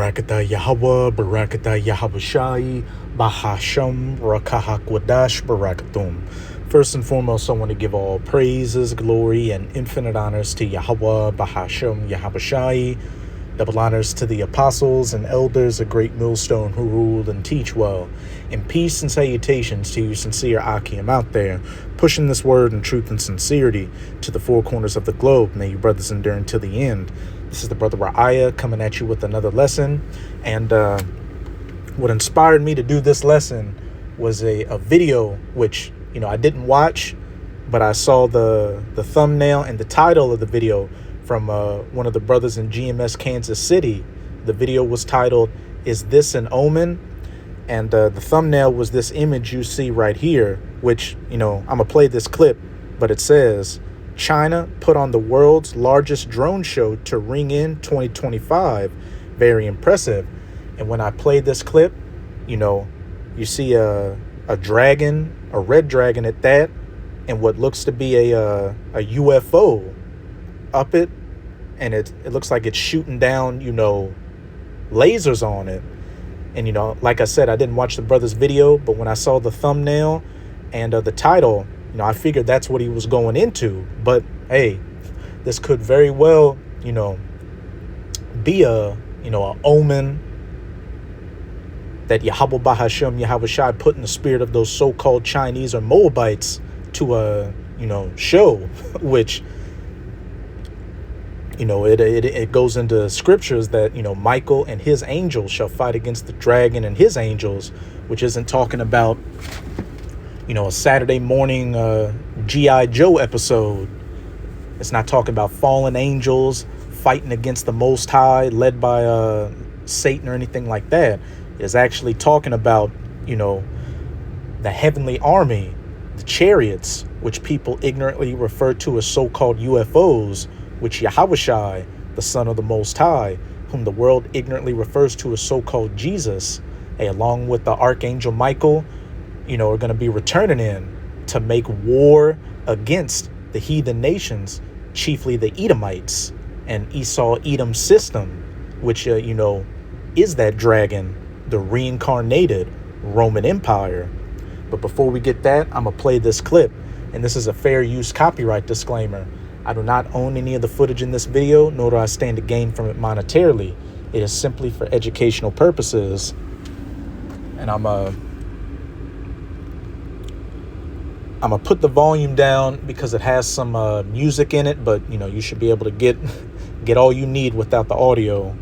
Barakatah Yahweh, Barakatah Yahawashi, Bahasham, Rakahakwadash, Barakatum. First and foremost, I want to give all praises, glory, and infinite honors to Yahweh, Bahasham, Yahawashi. Double honors to the apostles and elders, a great millstone who rule and teach well. And peace and salutations to you sincere Akim out there, pushing this word in truth and sincerity to the four corners of the globe. May you brothers endure until the end. This is the brother Ra'aya coming at you with another lesson. And what inspired me to do this lesson was a video, which, I didn't watch, but I saw the thumbnail and the title of the video from one of the brothers in GMS Kansas City. The video was titled, "Is This an Omen?" And the thumbnail was this image you see right here, which, I'm going to play this clip, but it says, China put on the world's largest drone show to ring in 2025. Very impressive. And when I play this clip, you see a dragon, a red dragon at that, and what looks to be a UFO up it, and it looks like it's shooting down, lasers on it. And, like I said, I didn't watch the brother's video, but when I saw the thumbnail and the title, I figured that's what he was going into. But hey, this could very well, be a omen that Yahweh Bahashem, Yahweh Shai put in the spirit of those so-called Chinese or Moabites to show, which it goes into scriptures that, Michael and his angels shall fight against the dragon and his angels, which isn't talking about, a Saturday morning G.I. Joe episode. It's not talking about fallen angels fighting against the Most High led by Satan or anything like that. It's actually talking about, the heavenly army, the chariots, which people ignorantly refer to as so-called UFOs, which Yahawashi, the Son of the Most High, whom the world ignorantly refers to as so-called Jesus, along with the Archangel Michael, are going to be returning in to make war against the heathen nations, chiefly the Edomites and Esau-Edom system, which, is that dragon, the reincarnated Roman Empire. But before we get that, I'm going to play this clip, and this is a fair use copyright disclaimer. I do not own any of the footage in this video, nor do I stand to gain from it monetarily. It is simply for educational purposes. And I'm gonna put the volume down because it has some music in it, but you should be able to get all you need without the audio.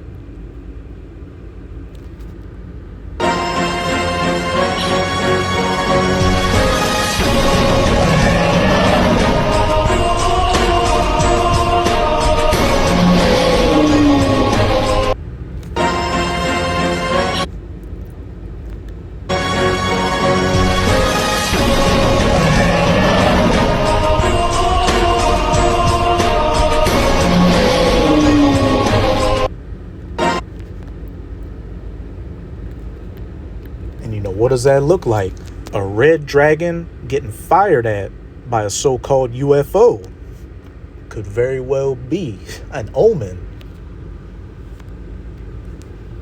What does that look like? A red dragon getting fired at by a so-called UFO. Could very well be an omen.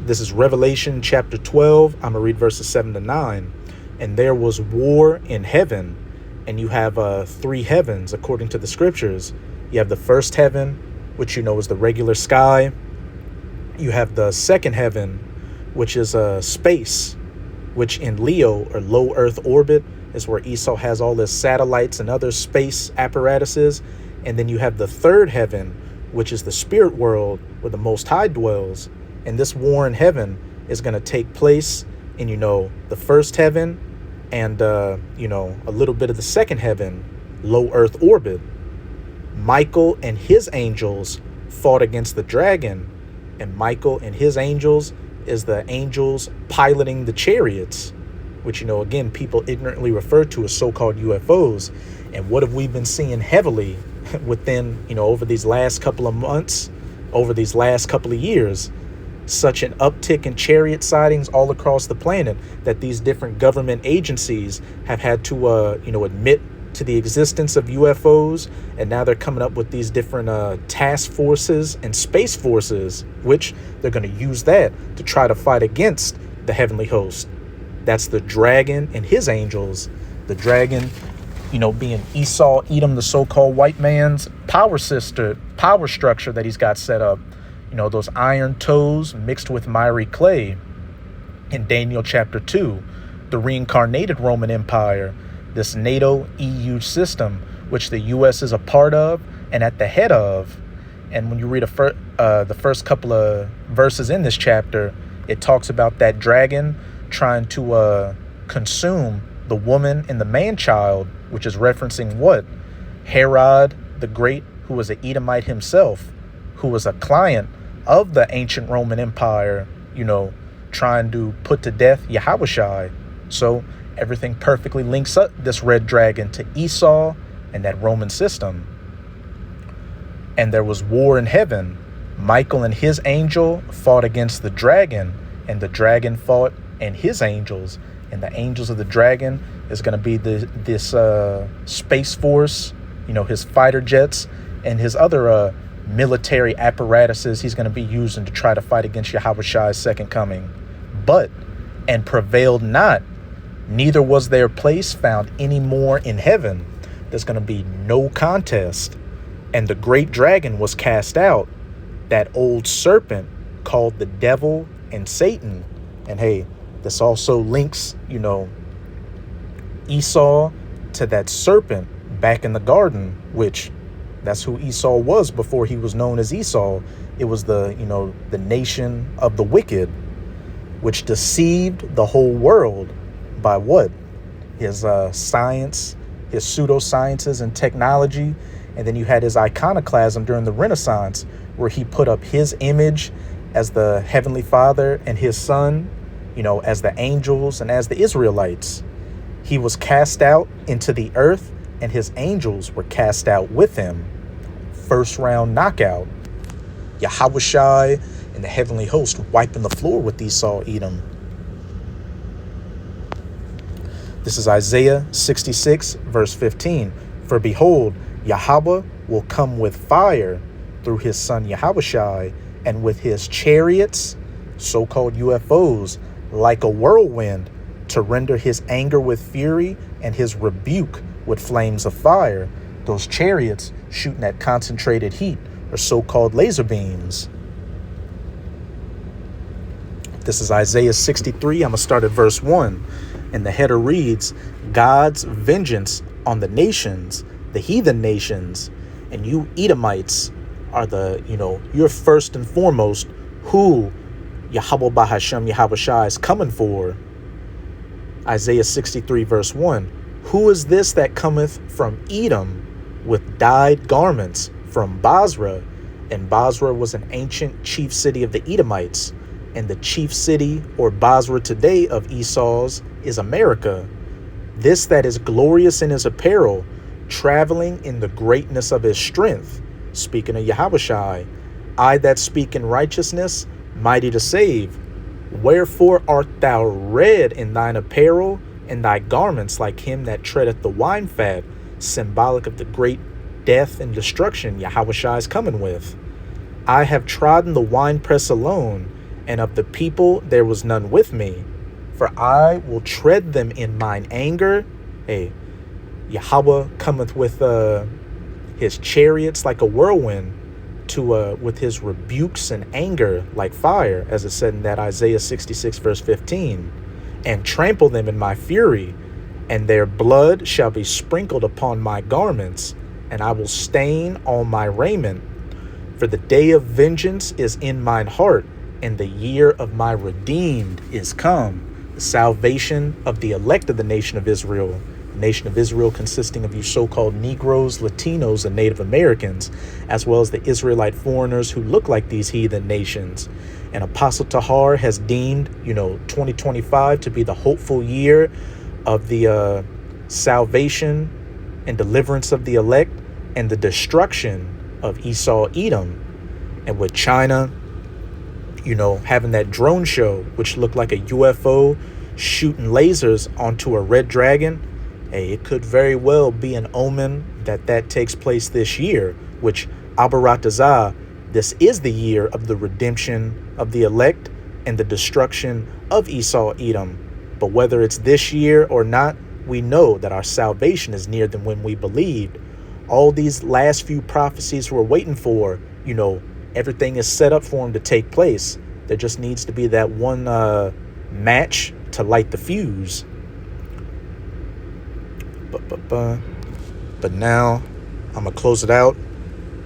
This is Revelation chapter 12. I'm going to read verses 7 to 9. And there was war in heaven. And you have three heavens according to the scriptures. You have the first heaven, which is the regular sky. You have the second heaven, which is space, which in Leo, or low Earth orbit, is where Esau has all his satellites and other space apparatuses. And then you have the third heaven, which is the spirit world, where the Most High dwells. And this war in heaven is going to take place in, the first heaven and, a little bit of the second heaven, low Earth orbit. Michael and his angels fought against the dragon, and Michael and his angels is the angels piloting the chariots, which, again, people ignorantly refer to as so-called UFOs. And what have we been seeing heavily within, over these last couple of months, over these last couple of years? Such an uptick in chariot sightings all across the planet that these different government agencies have had to, admit to the existence of UFOs, and now they're coming up with these different task forces and space forces, which they're going to use that to try to fight against the heavenly host. That's the dragon and his angels. The dragon, being Esau, Edom, the so-called white man's power structure that he's got set up. Those iron toes mixed with miry clay. In Daniel chapter 2, the reincarnated Roman Empire, this NATO EU system, which the U.S. is a part of and at the head of. And when you read the first couple of verses in this chapter, it talks about that dragon trying to consume the woman and the man-child, which is referencing what? Herod the Great, who was an Edomite himself, who was a client of the ancient Roman Empire, trying to put to death Yahushua. So everything perfectly links up this red dragon to Esau and that Roman system. And there was war in heaven. Michael and his angel fought against the dragon, and the dragon fought and his angels. And the angels of the dragon is going to be this space force, his fighter jets and his other military apparatuses he's going to be using to try to fight against Yahushua's second coming. And prevailed not, neither was their place found any more in heaven. There's going to be no contest. And the great dragon was cast out, that old serpent called the devil and Satan. And hey, this also links, Esau to that serpent back in the garden, which that's who Esau was before he was known as Esau. It was the nation of the wicked, which deceived the whole world by what? His science, his pseudosciences and technology. And then you had his iconoclasm during the Renaissance, where he put up his image as the Heavenly Father and his Son, as the angels and as the Israelites. He was cast out into the earth, and his angels were cast out with him. First round knockout. Yahushua and the heavenly host wiping the floor with Esau, Edom. This is Isaiah 66, verse 15. For behold, Yahweh will come with fire through his son Yahushua, and with his chariots, so-called UFOs, like a whirlwind, to render his anger with fury and his rebuke with flames of fire. Those chariots shooting at concentrated heat are so-called laser beams. This is Isaiah 63. I'm going to start at verse 1. And the header reads, God's vengeance on the nations, the heathen nations, and you Edomites are you're first and foremost who Yahweh Bahashem Yahushua is coming for. Isaiah 63 verse 1. Who is this that cometh from Edom with dyed garments from Basra? And Basra was an ancient chief city of the Edomites. And the chief city, or Basra today, of Esau's is America. This that is glorious in his apparel, traveling in the greatness of his strength. Speaking of Yahushua, I that speak in righteousness, mighty to save. Wherefore art thou red in thine apparel, and thy garments like him that treadeth the wine fat, symbolic of the great death and destruction Yahushua is coming with. I have trodden the winepress alone, and of the people there was none with me. For I will tread them in mine anger. Hey, Yahweh cometh with his chariots like a whirlwind, to with his rebukes and anger like fire, as it said in that Isaiah 66 verse 15, and trample them in my fury, and their blood shall be sprinkled upon my garments, and I will stain all my raiment. For the day of vengeance is in mine heart, and the year of my redeemed is come. The salvation of the elect of the nation of Israel. The nation of Israel consisting of you so-called Negroes, Latinos, and Native Americans, as well as the Israelite foreigners who look like these heathen nations. And Apostle Tahar has deemed, 2025 to be the hopeful year of the salvation and deliverance of the elect and the destruction of Esau, Edom. And with China, having that drone show, which looked like a UFO shooting lasers onto a red dragon, Hey, it could very well be an omen that takes place this year, which Abaratazah, this is the year of the redemption of the elect and the destruction of Esau Edom. But whether it's this year or not, we know that our salvation is nearer than when we believed. All these last few prophecies we're waiting for, everything is set up for them to take place. There just needs to be that one match to light the fuse. But now I'm going to close it out.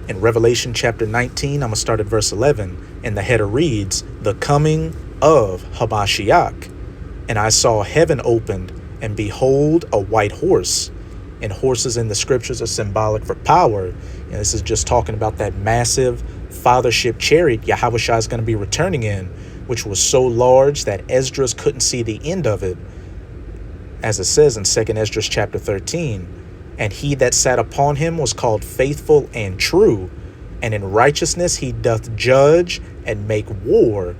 In Revelation chapter 19, I'm going to start at verse 11. And the header reads, the coming of Hamashiach. And I saw heaven opened, and behold, a white horse. And horses in the scriptures are symbolic for power. And this is just talking about that massive fathership chariot Yahushua is going to be returning in, which was so large that Esdras couldn't see the end of it. As it says in 2 Esdras chapter 13, and he that sat upon him was called faithful and true, and in righteousness he doth judge and make war.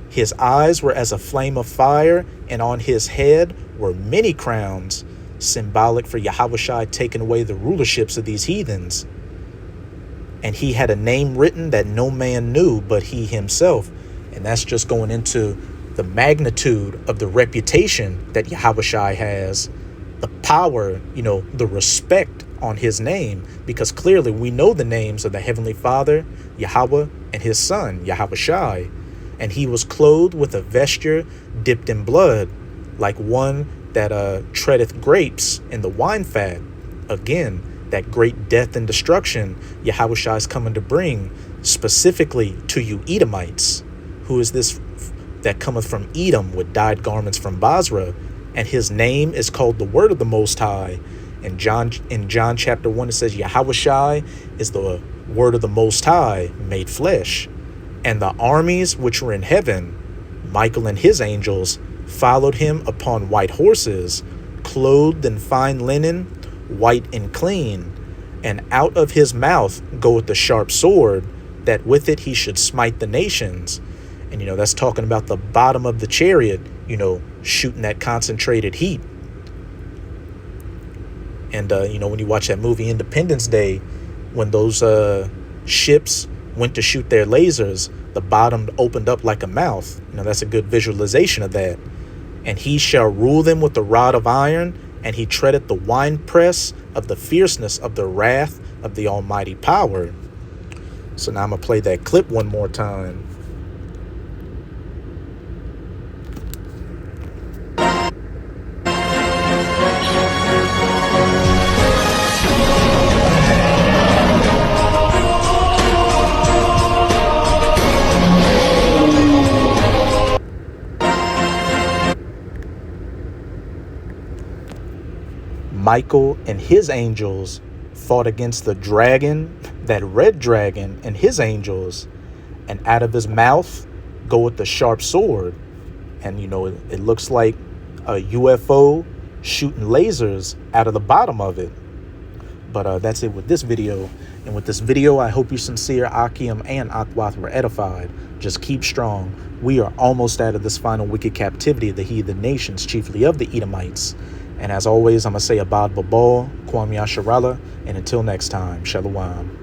His eyes were as a flame of fire, and on his head were many crowns, symbolic for Yahushua taking away the rulerships of these heathens. And he had a name written that no man knew but he himself. And that's just going into the magnitude of the reputation that Yahushua has, the power, the respect on his name, because clearly we know the names of the Heavenly Father, Yahweh, and his son, Yahushua. And he was clothed with a vesture dipped in blood, like one that treadeth grapes in the wine fat. Again, that great death and destruction Yahushua is coming to bring, specifically to you Edomites. Who is this that cometh from Edom with dyed garments from Basra? And his name is called the Word of the Most High. In John chapter 1, it says Yahushua is the Word of the Most High made flesh. And the armies which were in heaven, Michael and his angels, followed him upon white horses, clothed in fine linen, white and clean. And out of his mouth goeth the sharp sword, that with it he should smite the nations. And, that's talking about the bottom of the chariot, shooting that concentrated heat. And, when you watch that movie Independence Day, when those ships went to shoot their lasers, the bottom opened up like a mouth. That's a good visualization of that. And he shall rule them with the rod of iron, and he treadeth the winepress of the fierceness of the wrath of the almighty power. So now I'm going to play that clip one more time. Michael and his angels fought against the dragon, that red dragon, and his angels. And out of his mouth goeth the sharp sword. And, it looks like a UFO shooting lasers out of the bottom of it. But that's it with this video. And with this video, I hope you sincere Akim and Akwath were edified. Just keep strong. We are almost out of this final wicked captivity of the heathen nations, chiefly of the Edomites. And as always, I'm going to say Abad Babal, Kwam Yasharala, and until next time, Shalom.